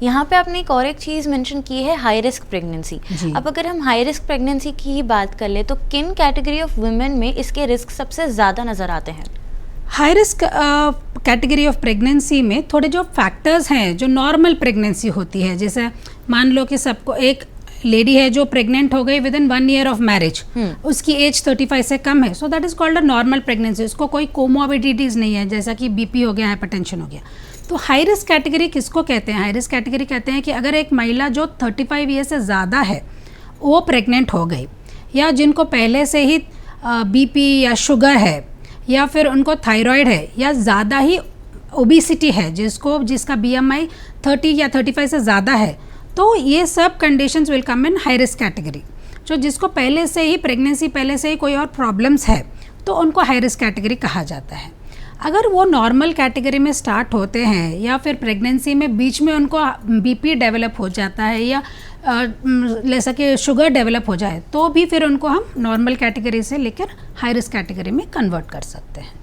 यहाँ पे आपने एक और एक चीज़ मेंशन की है, हाई रिस्क प्रेगनेंसी। अब अगर हम हाई रिस्क प्रेगनेंसी की ही बात कर ले तो किन कैटेगरी ऑफ वुमेन में इसके रिस्क सबसे ज़्यादा नज़र आते हैं? High risk category of pregnancy में थोड़े जो फैक्टर्स हैं जो नॉर्मल प्रेगनेंसी होती है, जैसे मान लो कि सबको एक लेडी है जो प्रेग्नेंट हो गई with in 1 year of marriage, उसकी एज 35 से कम है, so that is called a normal pregnancy. उसको कोई कोमोबिडिटीज़ नहीं है, जैसा कि बीपी हो गया, हाइपरटेंशन हो गया। तो हाई रिस्क कैटेगरी किसको कहते हैं? हाई रिस्क कैटेगरी कहते हैं कि अगर एक महिला जो 35 ईयर से ज़्यादा है वो प्रेग्नेंट हो गई, या जिनको पहले से ही बीपी या शुगर है, या फिर उनको थायराइड है, या ज़्यादा ही ओबिसिटी है, जिसका BMI 30 या 35 से ज़्यादा है, तो ये सब conditions will come in high risk category. जो जिसको पहले से ही प्रेगनेंसी पहले से ही कोई और प्रॉब्लम्स है तो उनको हाई रिस्क कैटेगरी कहा जाता है। अगर वो नॉर्मल कैटेगरी में स्टार्ट होते हैं या फिर प्रेगनेंसी में बीच में उनको बीपी डेवलप हो जाता है या जैसा कि शुगर डेवलप हो जाए, तो भी फिर उनको हम नॉर्मल कैटेगरी से लेकर हाई रिस्क कैटेगरी में कन्वर्ट कर सकते हैं।